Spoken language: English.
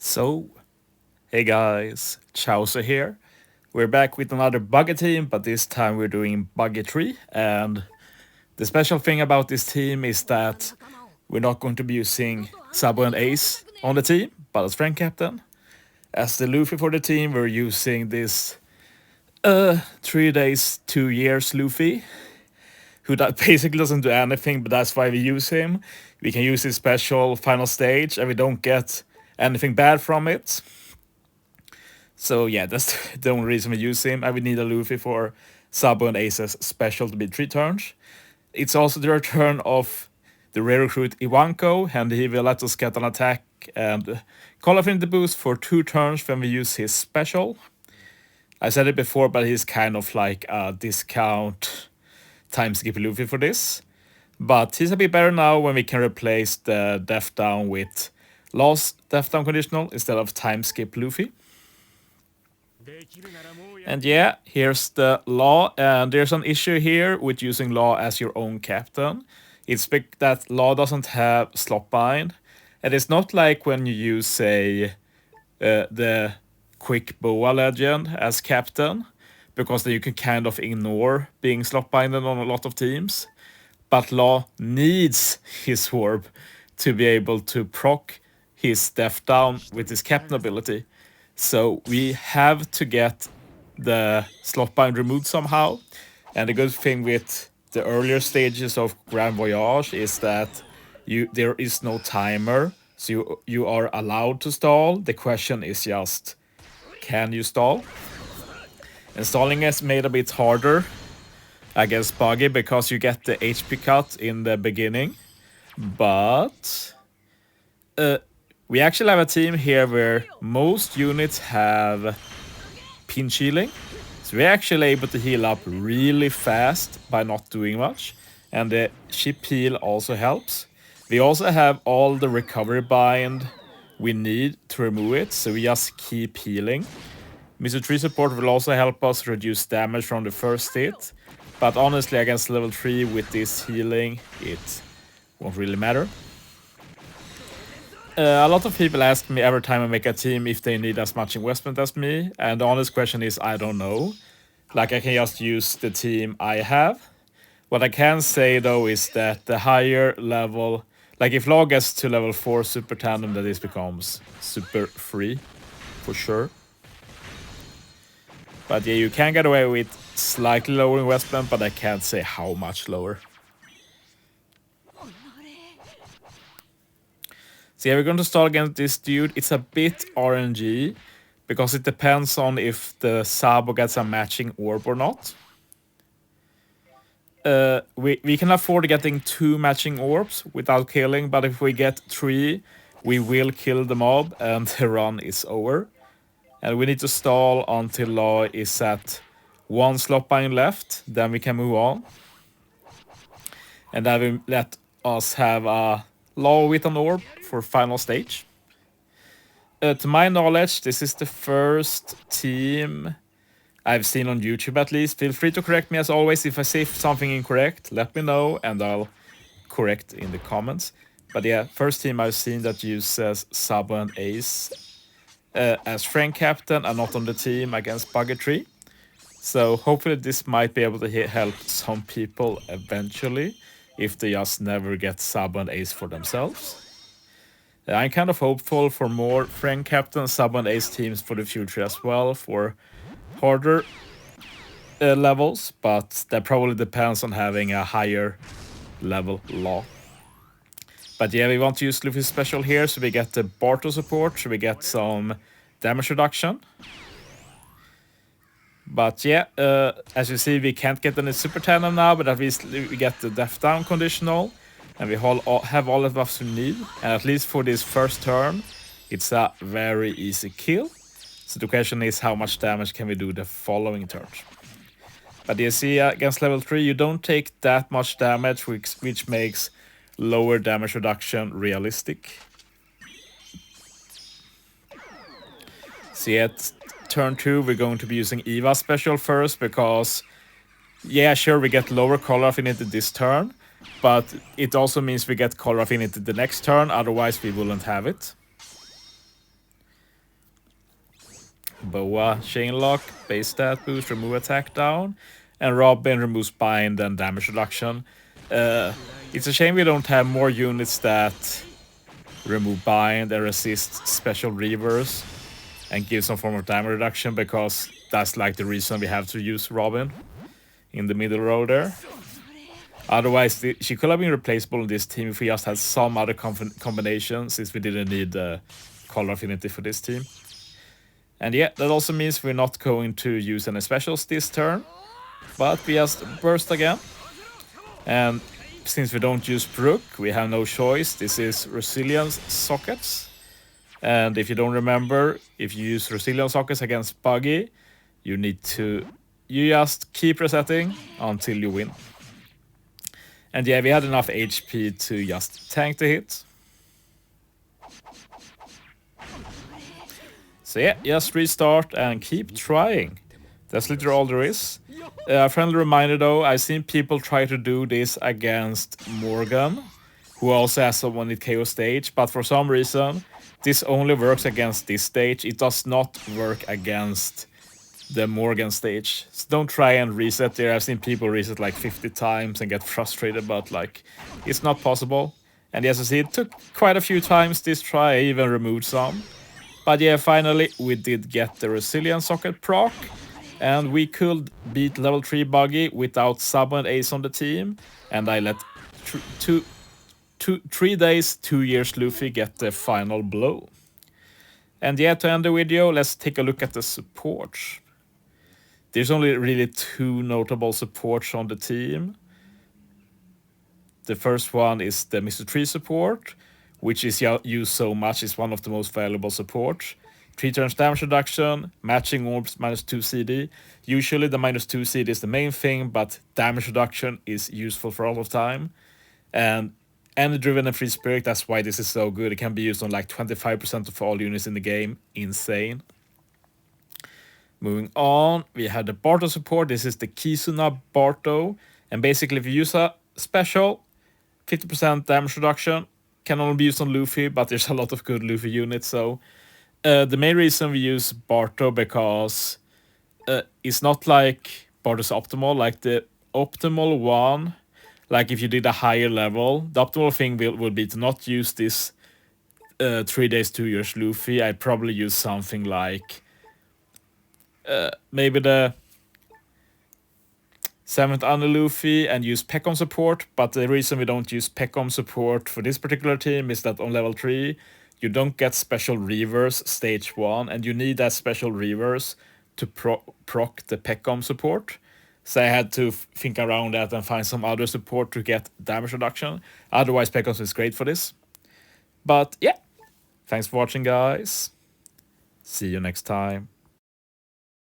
So, hey guys, Chauzu here. We're back with another Buggy team, but this time we're doing Buggy 3. And the special thing about this team is that we're not going to be using Sabo and Ace on the team, but as friend captain. As the Luffy for the team, we're using this 3 days, 2 years Luffy, who basically doesn't do anything, but that's why we use him. We can use his special final stage, and we don't get anything bad from it. So yeah, that's the only reason we use him. I would need a Luffy for Sabo and Ace's special to be 3 turns. It's also the return of the rare recruit Iwanko, and he will let us get an attack and call affinity boost for 2 turns when we use his special. I said it before, but he's kind of like a discount time skip Luffy for this. But he's a bit better now when we can replace the Death Down with Lost Death Down conditional instead of time skip Luffy. And yeah, here's the law, and there's an issue here with using law as your own captain. It's that law doesn't have slot bind, and it's not like when you use, say, the quick boa legend as captain, because then you can kind of ignore being slot binded on a lot of teams. But law needs his warp to be able to proc his death down with his captain ability. So we have to get the slot bind removed somehow. And the good thing with the earlier stages of Grand Voyage is that there is no timer, so you are allowed to stall. The question is just, can you stall? And stalling is made a bit harder against Buggy because you get the HP cut in the beginning. But we actually have a team here where most units have pinch healing. So we're actually able to heal up really fast by not doing much. And the ship heal also helps. We also have all the recovery bind we need to remove it, so we just keep healing. Mr. 3 support will also help us reduce damage from the first hit. But honestly, against level 3 with this healing, it won't really matter. A lot of people ask me every time I make a team if they need as much investment as me, and the honest question is I don't know. Like, I can just use the team I have. What I can say though is that the higher level, like if Law gets to level 4 super tandem, that this becomes super free, for sure. But yeah, you can get away with slightly lower investment, but I can't say how much lower. So yeah, we're going to start against this dude. It's a bit RNG, because it depends on if the Sabo gets a matching orb or not. We can afford getting 2 matching orbs without killing, but if we get 3, we will kill the mob and the run is over. And we need to stall until Law is at 1 slot bind left, then we can move on. And that will let us have a Law with an orb for final stage. To my knowledge, this is the first team I've seen on YouTube at least. Feel free to correct me as always. If I say something incorrect, let me know and I'll correct in the comments. But yeah, first team I've seen that uses Sabo and Ace as friend captain and not on the team against Buggy 3. So hopefully this might be able to help some people eventually if they just never get Sabo and Ace for themselves. I'm kind of hopeful for more friend captain Sabo and Ace teams for the future as well for harder levels, but that probably depends on having a higher level Law. But yeah, we want to use Luffy's special here, so we get the Barto support, so we get some damage reduction. But yeah, as you see, we can't get any super tandem now, but at least we get the death down conditional, and we have all the buffs we need. And at least for this first turn, it's a very easy kill. So the question is, how much damage can we do the following turns? But you see, against level 3, you don't take that much damage, which makes lower damage reduction realistic. See, at turn 2, we're going to be using Eva's special first, because, yeah, sure, we get lower color affinity this turn, but it also means we get color affinity the next turn, otherwise we wouldn't have it. Boa chain lock, base stat boost, remove attack down, and Robin removes bind and damage reduction. It's a shame we don't have more units that remove bind and resist special reavers and give some form of damage reduction, because that's like the reason we have to use Robin in the middle row there. Otherwise, she could have been replaceable in this team if we just had some other combinations, since we didn't need color affinity for this team. And yeah, that also means we're not going to use any specials this turn, but we just burst again. And since we don't use Brook, we have no choice. This is Resilience Sockets. And if you don't remember, if you use Resilience Sockets against Buggy, you just keep resetting until you win. And yeah, we had enough HP to just tank the hit. So yeah, just restart and keep trying. That's literally all there is. A friendly reminder though, I've seen people try to do this against Morgan, who also has a 1-hit KO stage, but for some reason, this only works against this stage. It does not work against the Morgan stage. So don't try and reset there. I've seen people reset like 50 times and get frustrated, but like, it's not possible. And as you see, it took quite a few times this try. I even removed some. But yeah, finally we did get the Resilience Socket proc, and we could beat level 3 Buggy without Sabo and Ace on the team. And I let 3 days, 2 years Luffy get the final blow. And yeah, to end the video, let's take a look at the supports. There's only really 2 notable supports on the team. The first one is the Mr. Tree support, which is used so much, is one of the most valuable supports. 3 turns damage reduction, matching orbs -2 CD. Usually the -2 CD is the main thing, but damage reduction is useful for all of time. And energy driven and free spirit, that's why this is so good. It can be used on like 25% of all units in the game. Insane. Moving on, we have the Barto support. This is the Kizuna Barto. And basically, if you use a special, 50% damage reduction, can only be used on Luffy, but there's a lot of good Luffy units. So the main reason we use Barto, because it's not like Barto's optimal. Like the optimal one, like if you did a higher level, the optimal thing will be to not use this 3 days, 2 years Luffy. I'd probably use something like maybe the 7th Under Luffy and use Peckham support. But the reason we don't use Peckham support for this particular team is that on level 3, you don't get special reverse stage 1, and you need that special reverse to proc the Peckham support. So I had to think around that and find some other support to get damage reduction. Otherwise, Peckham is great for this. But yeah, thanks for watching, guys. See you next time.